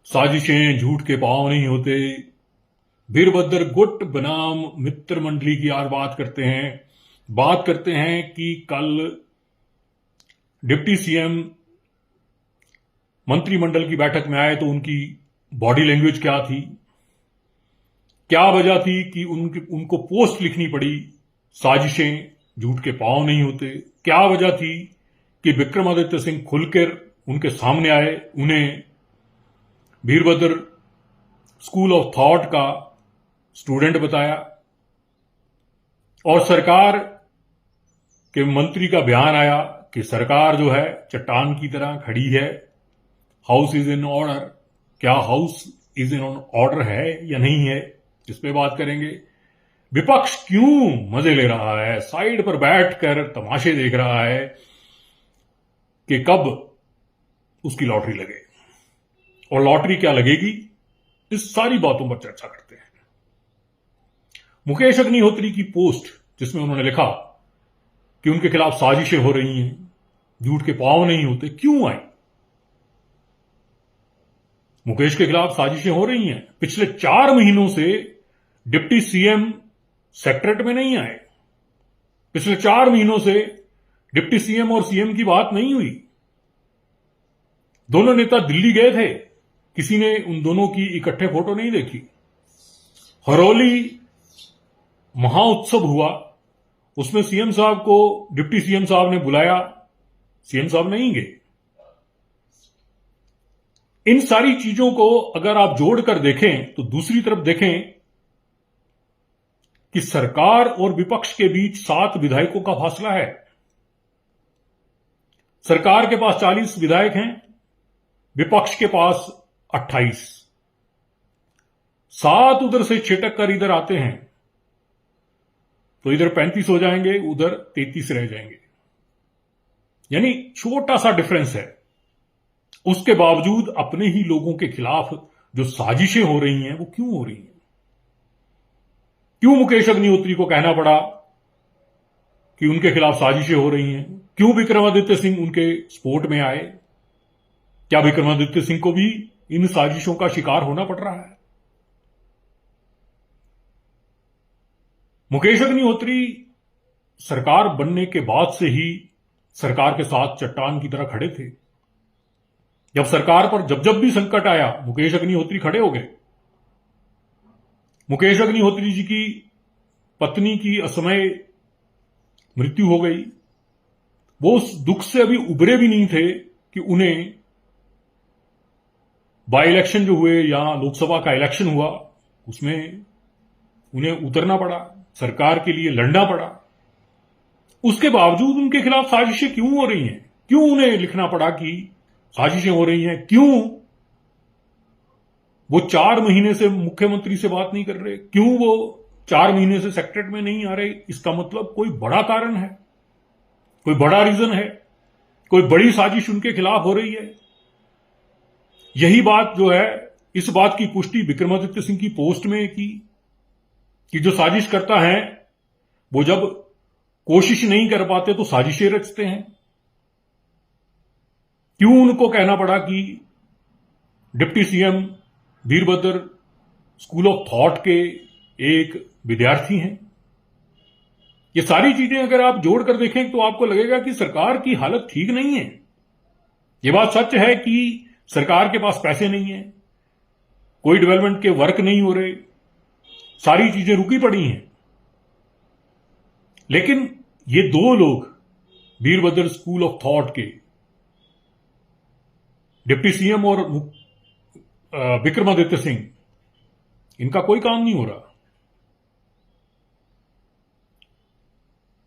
साजिशें झूठ के पांव नहीं होते। वीरभद्र गुट बनाम मित्र मंडली की आज बात करते हैं कि कल डिप्टी सीएम मंत्रिमंडल की बैठक में आए तो उनकी बॉडी लैंग्वेज क्या थी, क्या वजह थी कि उनको पोस्ट लिखनी पड़ी साजिशें झूठ के पांव नहीं होते, क्या वजह थी कि विक्रमादित्य सिंह खुलकर उनके सामने आए, उन्हें वीरभद्र स्कूल ऑफ थॉट का स्टूडेंट बताया और सरकार के मंत्री का बयान आया कि सरकार जो है चट्टान की तरह खड़ी है, हाउस इज इन ऑर्डर। क्या हाउस इज इन ऑर्डर है या नहीं है, इस पे बात करेंगे। विपक्ष क्यों मजे ले रहा है, साइड पर बैठकर तमाशे देख रहा है कि कब उसकी लॉटरी लगे और लॉटरी क्या लगेगी, इस सारी बातों पर चर्चा करते हैं। मुकेश अग्निहोत्री की पोस्ट जिसमें उन्होंने लिखा कि उनके खिलाफ साजिशें हो रही हैं, झूठ के पांव नहीं होते, क्यों आई? मुकेश के खिलाफ साजिशें हो रही हैं। पिछले 4 महीनों से डिप्टी सीएम सेक्रेटरीट में नहीं आए। पिछले 4 महीनों से डिप्टी सीएम और सीएम की बात नहीं हुई। दोनों नेता दिल्ली गए थे, किसी ने उन दोनों की इकट्ठे फोटो नहीं देखी। हरौली महाउत्सव हुआ, उसमें सीएम साहब को डिप्टी सीएम साहब ने बुलाया, सीएम साहब नहीं गए। इन सारी चीजों को अगर आप जोड़कर देखें तो दूसरी तरफ देखें कि सरकार और विपक्ष के बीच 7 विधायकों का फासला है। सरकार के पास 40 विधायक हैं, विपक्ष के पास 28। 7 उधर से छिटक कर इधर आते हैं तो इधर 35 हो जाएंगे, उधर 33 रह जाएंगे, यानी छोटा सा डिफरेंस है। उसके बावजूद अपने ही लोगों के खिलाफ जो साजिशें हो रही हैं वो क्यों हो रही हैं? क्यों मुकेश अग्निहोत्री को कहना पड़ा कि उनके खिलाफ साजिशें हो रही हैं? क्यों विक्रमादित्य सिंह उनके सपोर्ट में आए? क्या विक्रमादित्य सिंह को भी इन साजिशों का शिकार होना पड़ रहा है? मुकेश अग्निहोत्री सरकार बनने के बाद से ही सरकार के साथ चट्टान की तरह खड़े थे। जब सरकार पर जब भी संकट आया, मुकेश अग्निहोत्री खड़े हो गए। मुकेश अग्निहोत्री जी की पत्नी की असमय मृत्यु हो गई। वो उस दुख से अभी उबरे भी नहीं थे कि उन्हें बाई इलेक्शन जो हुए या लोकसभा का इलेक्शन हुआ उसमें उन्हें उतरना पड़ा, सरकार के लिए लड़ना पड़ा। उसके बावजूद उनके खिलाफ साजिशें क्यों हो रही हैं? क्यों उन्हें लिखना पड़ा कि साजिशें हो रही हैं? क्यों वो 4 महीने से मुख्यमंत्री से बात नहीं कर रहे? क्यों वो 4 महीने से सेक्रेटरीट में नहीं आ रहे? इसका मतलब कोई बड़ा कारण है, कोई बड़ा रीजन है, कोई बड़ी साजिश उनके खिलाफ हो रही है। यही बात जो है, इस बात की पुष्टि विक्रमादित्य सिंह की पोस्ट में की कि जो साजिश करता है वो जब कोशिश नहीं कर पाते तो साजिशें रचते हैं। क्यों उनको कहना पड़ा कि deputy CM Virbhadra school of thought के एक विद्यार्थी हैं? ये सारी चीजें अगर आप जोड़कर देखें तो आपको लगेगा कि सरकार की हालत ठीक नहीं है। ये बात सच है कि सरकार के पास पैसे नहीं है, कोई डेवलपमेंट के वर्क नहीं हो रहे, सारी चीजें रुकी पड़ी हैं। लेकिन ये 2 लोग वीरभद्र स्कूल ऑफ थॉट के डिप्टी सीएम और विक्रमादित्य सिंह, इनका कोई काम नहीं हो रहा।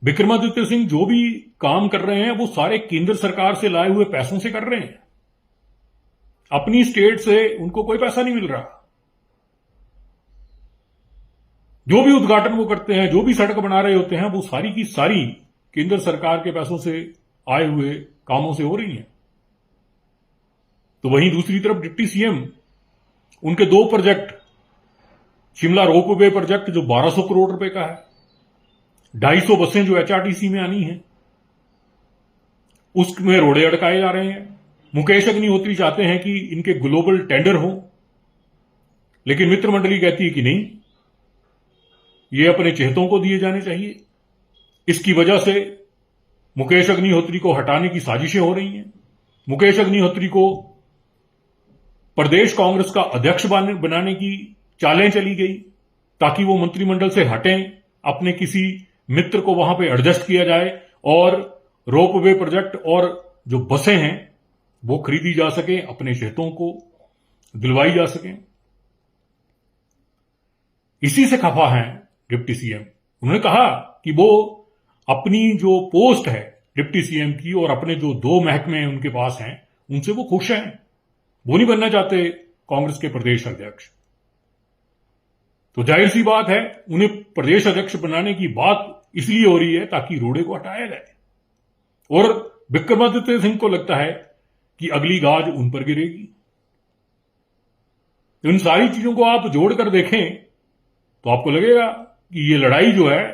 विक्रमादित्य सिंह जो भी काम कर रहे हैं वो सारे केंद्र सरकार से लाए हुए पैसों से कर रहे हैं। अपनी स्टेट से उनको कोई पैसा नहीं मिल रहा। जो भी उद्घाटन वो करते हैं, जो भी सड़क बना रहे होते हैं, वो सारी की सारी केंद्र सरकार के पैसों से आए हुए कामों से हो रही हैं। तो वहीं दूसरी तरफ डिप्टी सीएम, उनके 2 प्रोजेक्ट, शिमला रोपवे प्रोजेक्ट जो 1200 करोड़ रुपए का है, 250 बसें जो एचआरटीसी में आनी है, उसमें रोड़े अटकाए जा रहे हैं। मुकेश अग्निहोत्री चाहते हैं कि इनके ग्लोबल टेंडर हो, लेकिन मित्र मंडली कहती है कि नहीं, ये अपने चहेतों को दिए जाने चाहिए। इसकी वजह से मुकेश अग्निहोत्री को हटाने की साजिशें हो रही हैं। मुकेश अग्निहोत्री को प्रदेश कांग्रेस का अध्यक्ष बनाने की चालें चली गई ताकि वो मंत्रिमंडल से हटें, अपने किसी मित्र को वहां पे एडजस्ट किया जाए और रोपवे प्रोजेक्ट और जो बसें हैं वो खरीदी जा सके, अपने चहेतों को दिलवाई जा सके। इसी से खफा हैं डिप्टी सीएम। उन्होंने कहा कि वो अपनी जो पोस्ट है डिप्टी सीएम की और अपने जो 2 महकमे उनके पास हैं उनसे वो खुश हैं। वो नहीं बनना चाहते कांग्रेस के प्रदेश अध्यक्ष। तो जाहिर सी बात है उन्हें प्रदेश अध्यक्ष बनाने की बात इसलिए हो रही है ताकि रोड़े को हटाया जाए। और विक्रमादित्य सिंह को लगता है कि अगली गाज उन पर गिरेगी। इन सारी चीजों को आप जोड़कर देखें तो आपको लगेगा कि ये लड़ाई जो है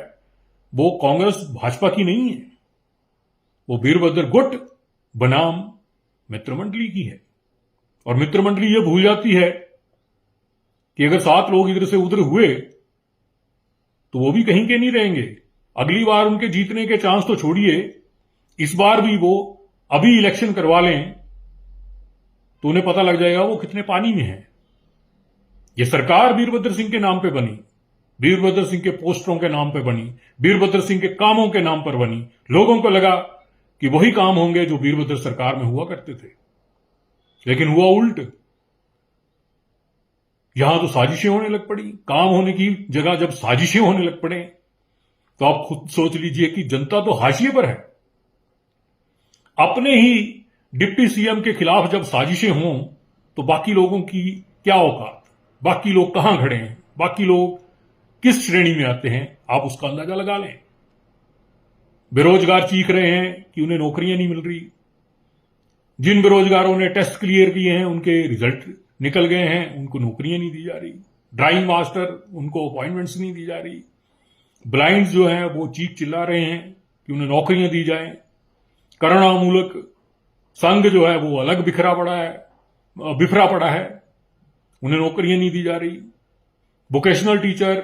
वो कांग्रेस भाजपा की नहीं है, वो वीरभद्र गुट बनाम मित्रमंडली की है। और मित्रमंडली ये भूल जाती है कि अगर 7 लोग इधर से उधर हुए तो वो भी कहीं के नहीं रहेंगे। अगली बार उनके जीतने के चांस तो छोड़िए, इस बार भी वो अभी इलेक्शन करवा लें तो उन्हें पता लग जाएगा वो कितने पानी में है। ये सरकार वीरभद्र सिंह के नाम पे बनी, वीरभद्र सिंह के पोस्टरों के नाम पे बनी, वीरभद्र सिंह के कामों के नाम पर बनी। लोगों को लगा कि वही काम होंगे जो वीरभद्र सरकार में हुआ करते थे, लेकिन हुआ उल्ट। यहां तो साजिशें होने लग पड़ी। काम होने की जगह जब साजिशें होने लग पड़े तो आप खुद सोच लीजिए कि जनता तो हाशिए पर है। अपने ही डिप्टी सीएम के खिलाफ जब साजिशें हों तो बाकी लोगों की क्या औकात, बाकी लोग कहां खड़े हैं, बाकी लोग किस श्रेणी में आते हैं, आप उसका अंदाजा लगा लें। बेरोजगार चीख रहे हैं कि उन्हें नौकरियां नहीं मिल रही। जिन बेरोजगारों ने टेस्ट क्लियर किए हैं उनके रिजल्ट निकल गए हैं, उनको नौकरियां नहीं दी जा रही। ड्राइंग मास्टर, उनको अपॉइंटमेंट्स नहीं दी जा रही। ब्लाइंड्स जो हैं वो चीख चिल्ला रहे हैं कि उन्हें नौकरियां दी जाएं। करुणामूलक संघ जो है वो अलग बिखरा पड़ा है, उन्हें नौकरियां नहीं दी जा रही। वोकेशनल टीचर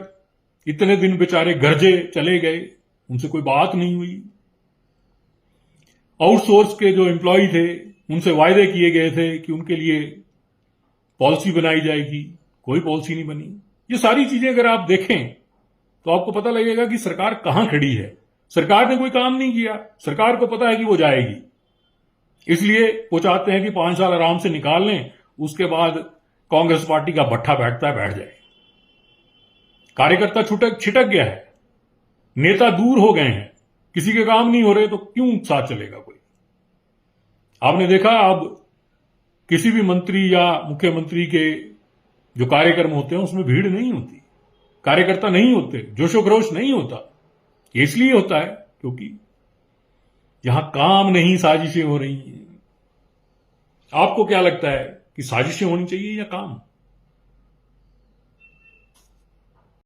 इतने दिन बेचारे गरजे चले गए, उनसे कोई बात नहीं हुई। आउटसोर्स के जो एम्प्लॉय थे उनसे वायदे किए गए थे कि उनके लिए पॉलिसी बनाई जाएगी, कोई पॉलिसी नहीं बनी। ये सारी चीजें अगर आप देखें तो आपको पता लगेगा कि सरकार कहां खड़ी है। सरकार ने कोई काम नहीं किया। सरकार को पता है कि वो जाएगी, इसलिए वो चाहते हैं कि 5 साल आराम से निकाल लें, उसके बाद कांग्रेस पार्टी का भट्ठा बैठता है बैठ जाए। कार्यकर्ता छिटक गया है, नेता दूर हो गए हैं, किसी के काम नहीं हो रहे तो क्यों साथ चलेगा कोई। आपने देखा अब किसी भी मंत्री या मुख्यमंत्री के जो कार्यक्रम होते हैं उसमें भीड़ नहीं होती, कार्यकर्ता नहीं होते, जोशोखरोश नहीं होता। इसलिए होता है क्योंकि यहां काम नहीं, साजिशें हो रही हैं। आपको क्या लगता है कि साजिशें होनी चाहिए या काम?